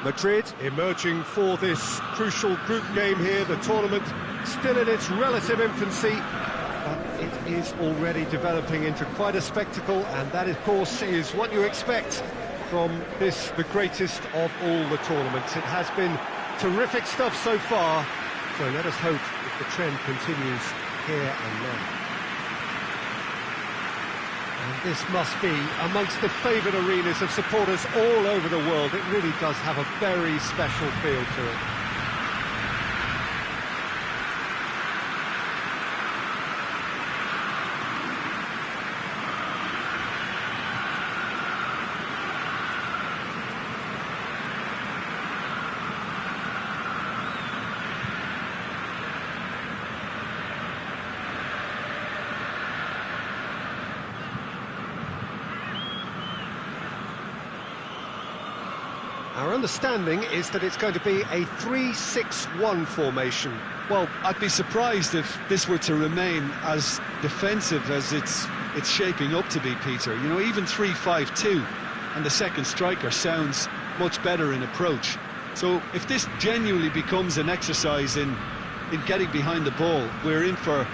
Madrid emerging for this crucial group game here. The tournament still in its relative infancy, but it is already developing into quite a spectacle, and that, of course, is what you expect from this, the greatest of all the tournaments. It has been terrific stuff so far, so let us hope that the trend continues here and now. And this must be amongst the favoured arenas of supporters all over the world. It really does have a very special feel to it. Our understanding is that it's going to be a 3-6-1 formation. Well, I'd be surprised if this were to remain as defensive as it's shaping up to be, Peter. You know, even 3-5-2 and the second striker sounds much better in approach. So if this genuinely becomes an exercise in getting behind the ball, we're in for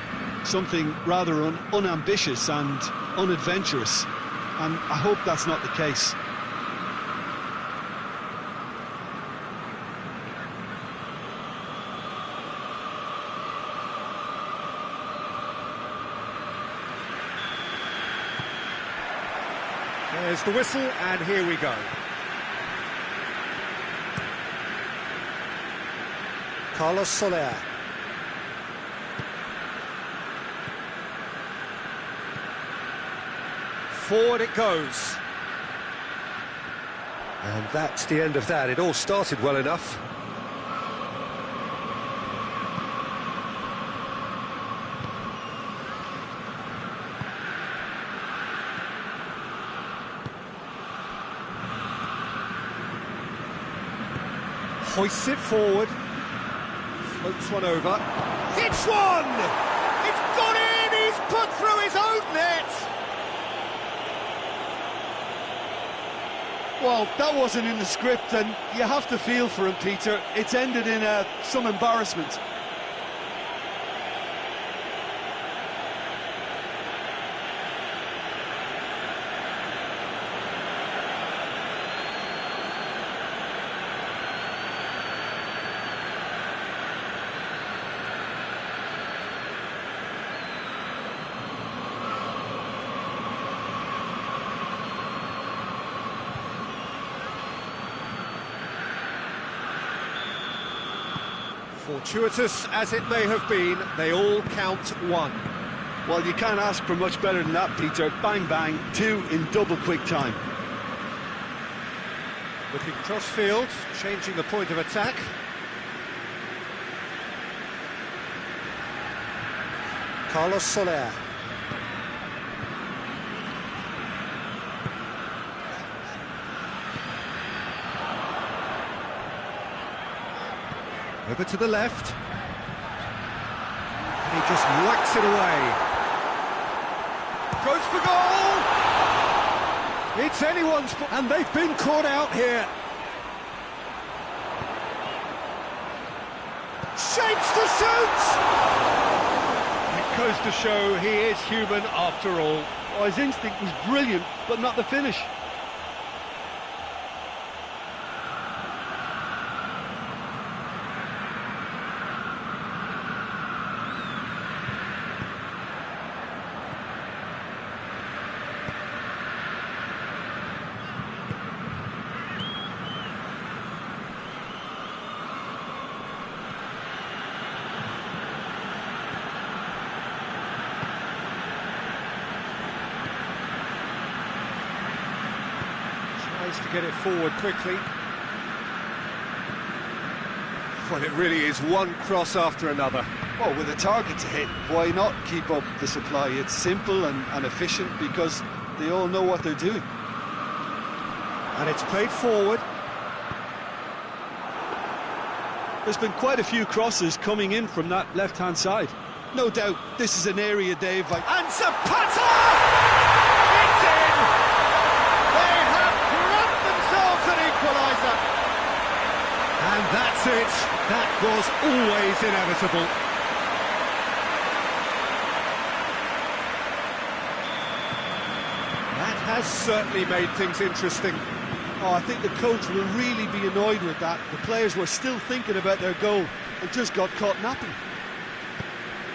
something rather unambitious and unadventurous. And I hope that's not the case. There's the whistle, and here we go. Carlos Soler. Forward it goes. And that's the end of that. It all started well enough. Hoists it forward, floats one over, hits one! It's gone in, he's put through his own net! Well, that wasn't in the script, and you have to feel for him, Peter. It's ended in some embarrassment. Fortuitous as it may have been, they all count one. Well, you can't ask for much better than that, Peter. Bang, bang, two in double quick time. Looking cross-field, changing the point of attack. Carlos Soler. Over to the left. And he just whacks it away. Goes for goal! It's anyone's... And they've been caught out here. Shapes to shoot! It goes to show he is human after all. Oh, his instinct was brilliant, but not the finish. To get it forward quickly. Well, it really is one cross after another. Well, with a target to hit, why not keep up the supply? It's simple and efficient because they all know what they're doing. And it's played forward. There's been quite a few crosses coming in from that left-hand side. No doubt this is an area, Dave. And Zapata! It's in! They have grabbed themselves an equaliser. was always inevitable. That has certainly made things interesting. Oh, I think the coach will really be annoyed with that. The players were still thinking about their goal and just got caught napping.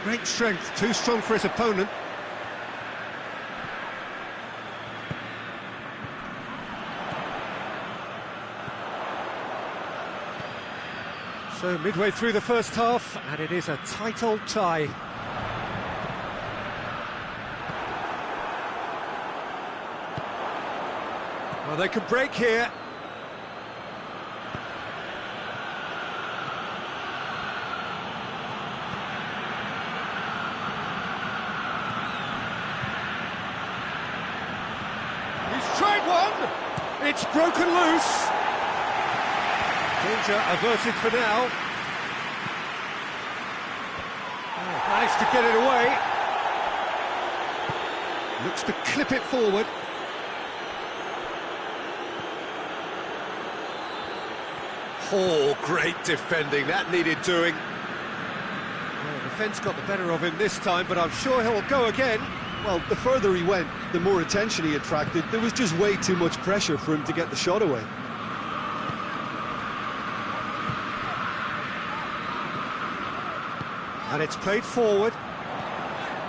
Great strength, too strong for his opponent. So midway through the first half, and it is a tight old tie. Well, they could break here. He's tried one! It's broken loose! Danger averted for now. Oh, managed to get it away. Looks to clip it forward. Oh, great defending. That needed doing. Well, the defence got the better of him this time, but I'm sure he'll go again. Well, the further he went, the more attention he attracted. There was just way too much pressure for him to get the shot away. And it's played forward.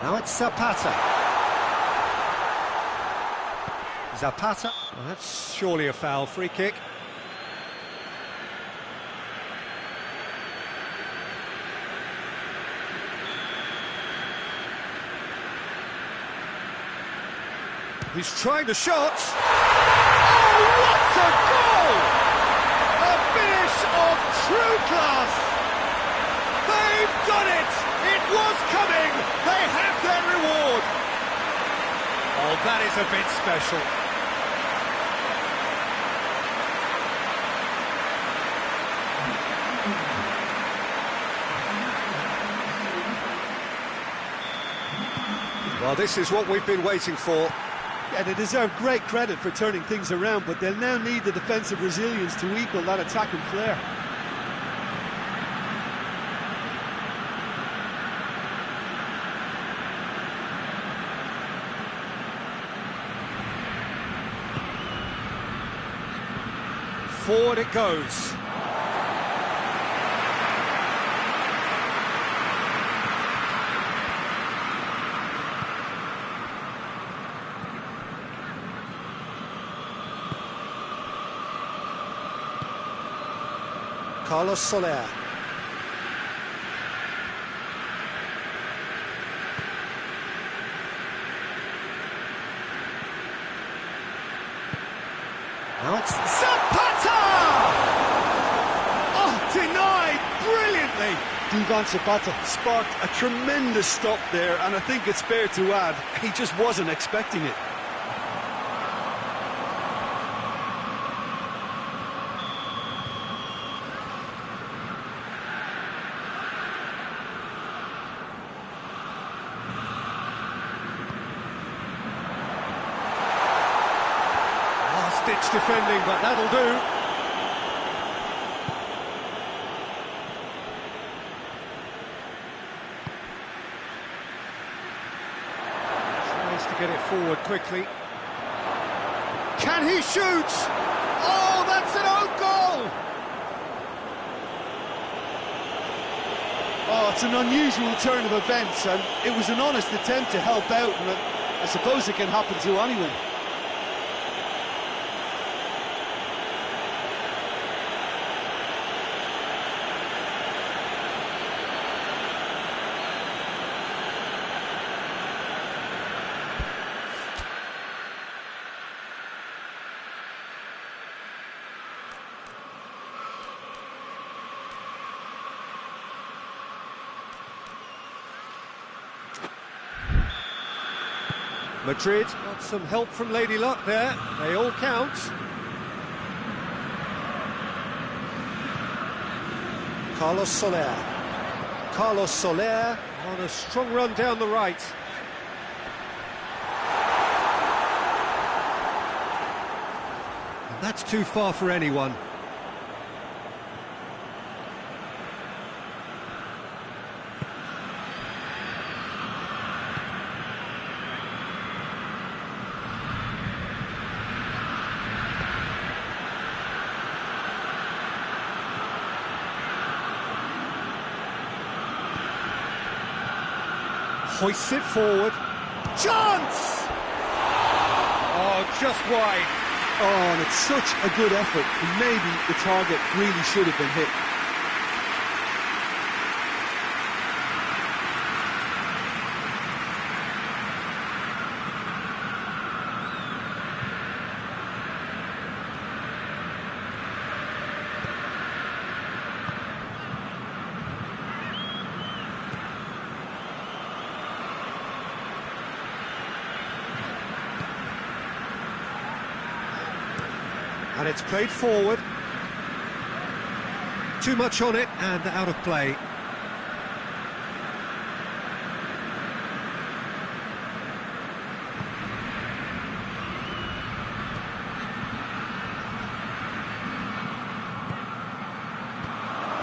Now it's Zapata. Zapata. Well, that's surely a foul. Free kick. He's trying the shot. Oh, what a goal! A finish of true class. They've done it! It was coming! They have their reward! Oh, that is a bit special. Well, this is what we've been waiting for. Yeah, they deserve great credit for turning things around, but they'll now need the defensive resilience to equal that attacking flair. Forward it goes. Carlos Soler. Now it's Zapata! Oh, denied brilliantly. Duvan Zapata sparked a tremendous stop there, and I think it's fair to add, he just wasn't expecting it. Ditch defending, but that'll do. Tries to get it forward quickly. Can he shoot? Oh, that's an own goal! Oh, it's an unusual turn of events, and it was an honest attempt to help out, and I suppose it can happen to anyone. Madrid got some help from Lady Luck there. They all count. Carlos Soler. Carlos Soler on a strong run down the right. And that's too far for anyone. hoists it forward. Chance! Oh, just wide. Oh, and it's such a good effort. Maybe the target really should have been hit. And it's played forward. Too much on it and out of play.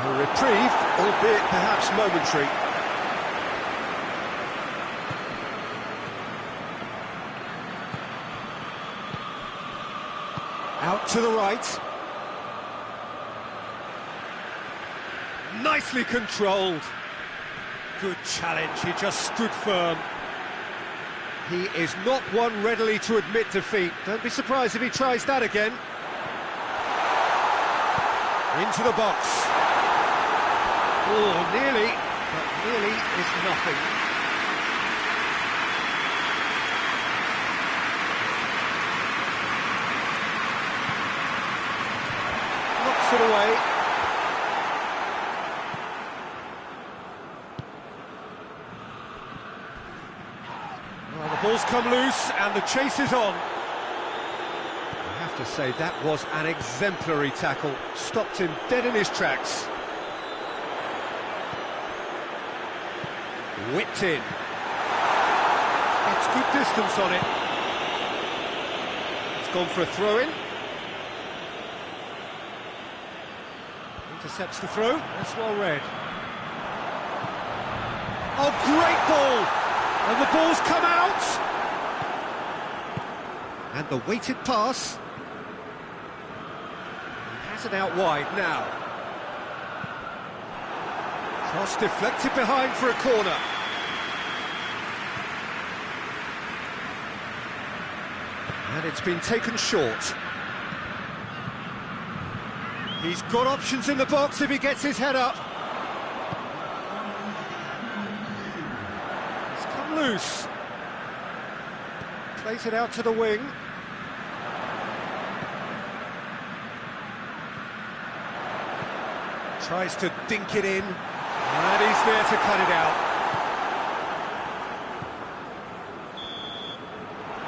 A reprieve, albeit perhaps momentary. Out to the right. Nicely controlled. Good challenge, he just stood firm. He is not one readily to admit defeat. Don't be surprised if he tries that again. Into the box. Oh, nearly, but nearly is nothing. Knocks it away. Well, the ball's come loose and the chase is on. I have to say that was an exemplary tackle. Stopped him dead in his tracks. Whipped in. It's good distance on it. It's gone for a throw-in. Intercepts the throw. That's well read. Oh, great ball! And the ball's come out! And the weighted pass. He has it out wide now. Cross deflected behind for a corner. And it's been taken short. He's got options in the box if he gets his head up. It's come loose. Plays it out to the wing. Tries to dink it in. And he's there to cut it out.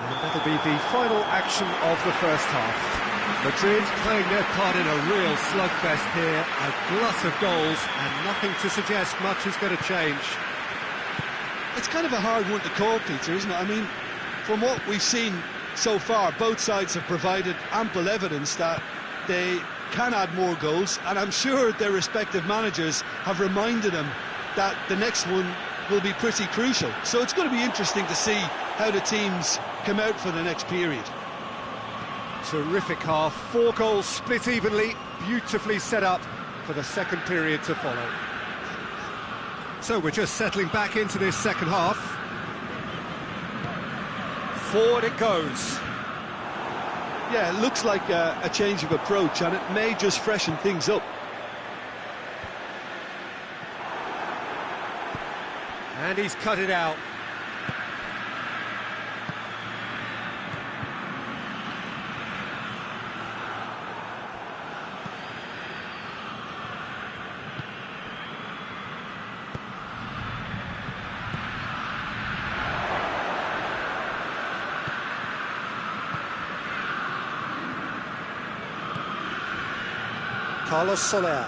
And that'll be the final action of the first half. Madrid playing their part in a real slugfest here, a glut of goals, and nothing to suggest much is going to change. It's kind of a hard one to call, Peter, isn't it? I mean, from what we've seen so far, both sides have provided ample evidence that they can add more goals, and I'm sure their respective managers have reminded them that the next one will be pretty crucial. So it's going to be interesting to see how the teams come out for the next period. Terrific half, 4 goals split evenly, beautifully set up for the second period to follow. So we're just settling back into this second half. Forward it goes. Yeah, it looks like a change of approach, and it may just freshen things up. And he's cut it out. Carlos Soler.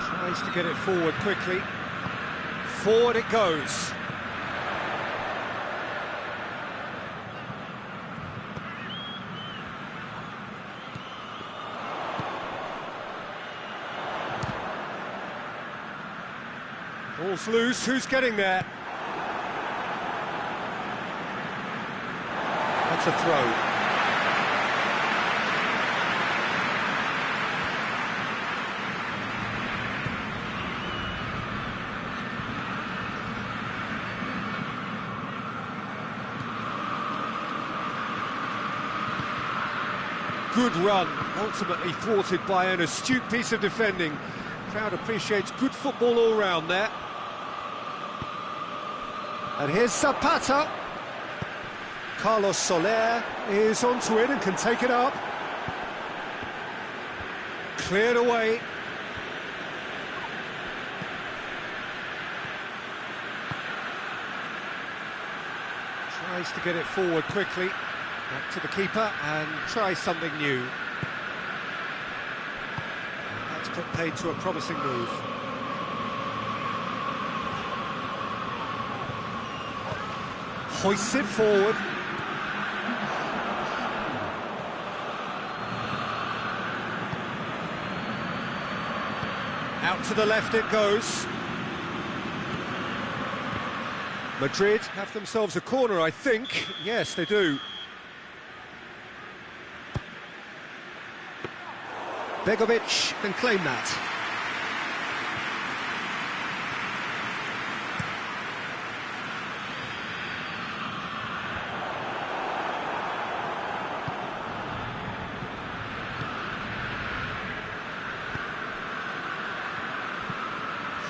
Tries to get it forward quickly. Forward it goes. Ball's loose, who's getting there? That's a throw. good run, ultimately thwarted by an astute piece of defending. Crowd appreciates good football all round there. And here's Zapata. Carlos Soler is onto it and can take it up. Cleared away. Tries to get it forward quickly. Back to the keeper and tries something new. And that's put paid to a promising move. Hoists it forward. Out to the left it goes. Madrid have themselves a corner, I think. Yes, they do. Begovic can claim that.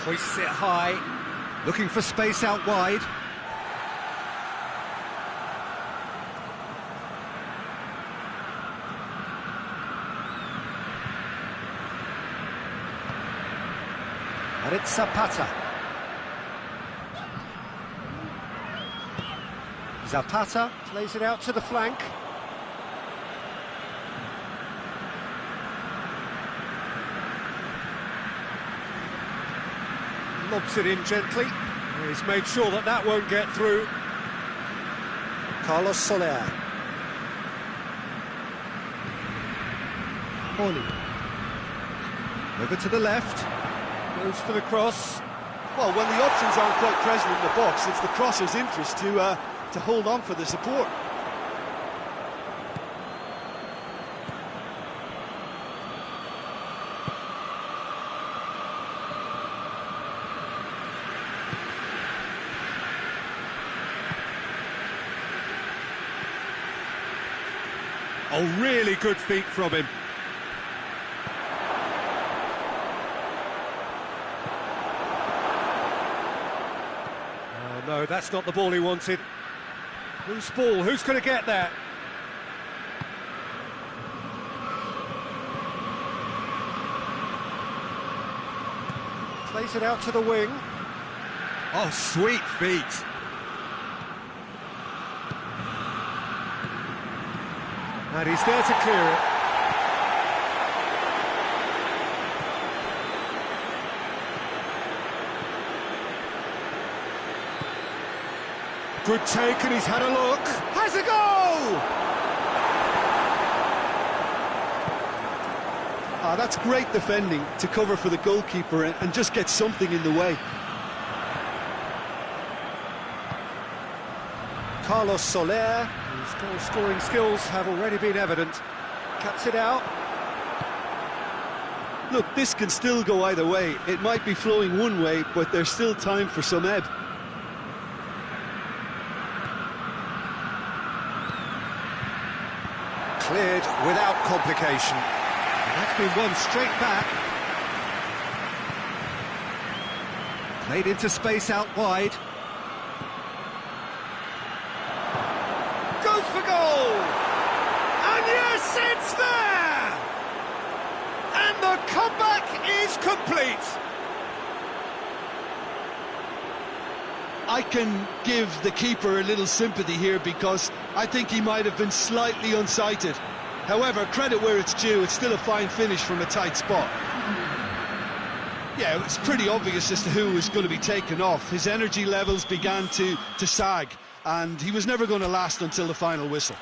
Hoists it high, looking for space out wide. And it's Zapata. Zapata plays it out to the flank. Lobs it in gently. He's made sure that that won't get through. Carlos Soler. Oli. Over to the left. Goes for the cross. Well, when the options aren't quite present in the box, it's the crosser's interest to hold on for the support. Oh, really good feet from him. Oh no, that's not the ball he wanted. Whose ball? Who's going to get that? Plays it out to the wing. Oh, sweet feet. And he's there to clear it. Good take, and he's had a look. Has a goal! Ah, that's great defending to cover for the goalkeeper and just get something in the way. Carlos Soler, whose goal-scoring skills have already been evident, cuts it out. Look, this can still go either way. It might be flowing one way, but there's still time for some ebb. Cleared without complication. And that's been won straight back. Played into space out wide. Goes for goal! And yes, it's there! And the comeback is complete! I can give the keeper a little sympathy here because I think he might have been slightly unsighted. However, credit where it's due, it's still a fine finish from a tight spot. Yeah, it's pretty obvious as to who was going to be taken off. His energy levels began to sag, and he was never going to last until the final whistle.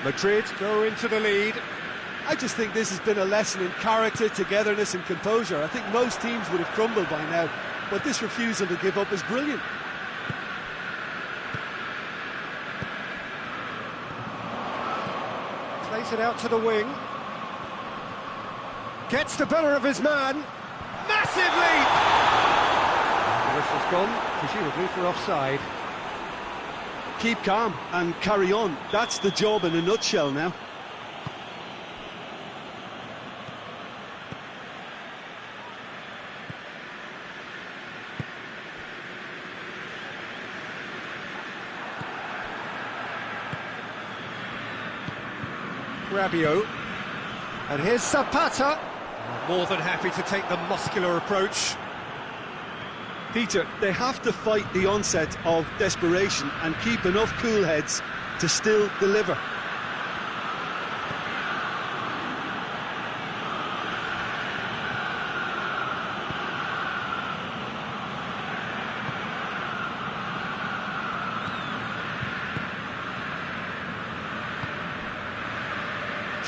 Madrid go into the lead. I just think this has been a lesson in character, togetherness and composure. I think most teams would have crumbled by now, but this refusal to give up is brilliant. Plays it out to the wing. Gets the better of his man. Massive leap! The whistle's gone, presumably for offside. Keep calm and carry on. That's the job in a nutshell now. Rabiot. And here's Zapata. More than happy to take the muscular approach. Peter, they have to fight the onset of desperation and keep enough cool heads to still deliver.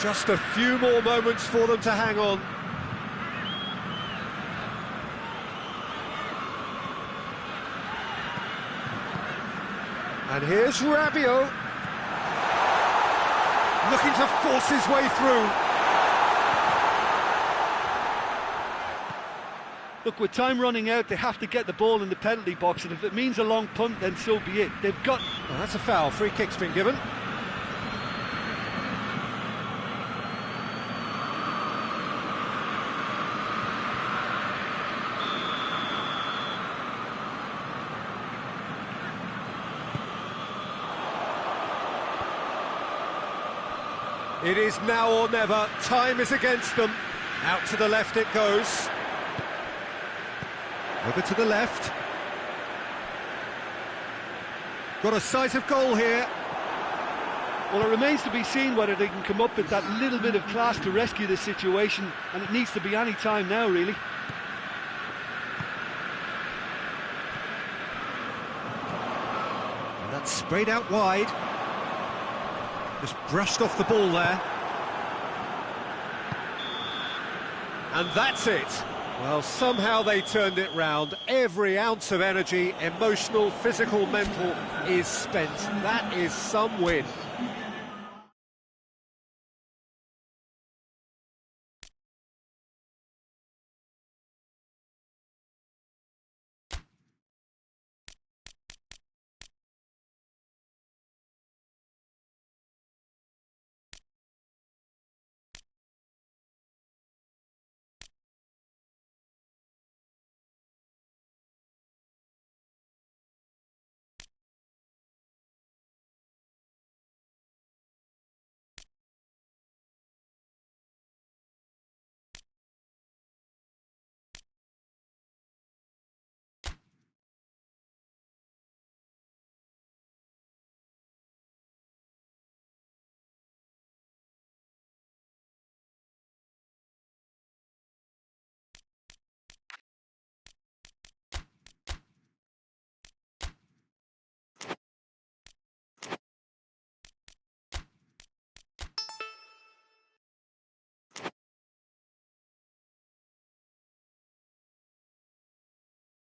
Just a few more moments for them to hang on. And here's Rabiot. Looking to force his way through. Look, with time running out, they have to get the ball in the penalty box, and if it means a long punt, then so be it. They've got... Well, that's a foul. Free kick's been given. It is now or never. Time is against them. Out to the left it goes. Over to the left. Got a sight of goal here. Well, it remains to be seen whether they can come up with that little bit of class to rescue the situation, and it needs to be any time now, really. And that's sprayed out wide. Just brushed off the ball there. And that's it. Well, somehow they turned it round. Every ounce of energy, emotional, physical, mental, is spent. That is some win.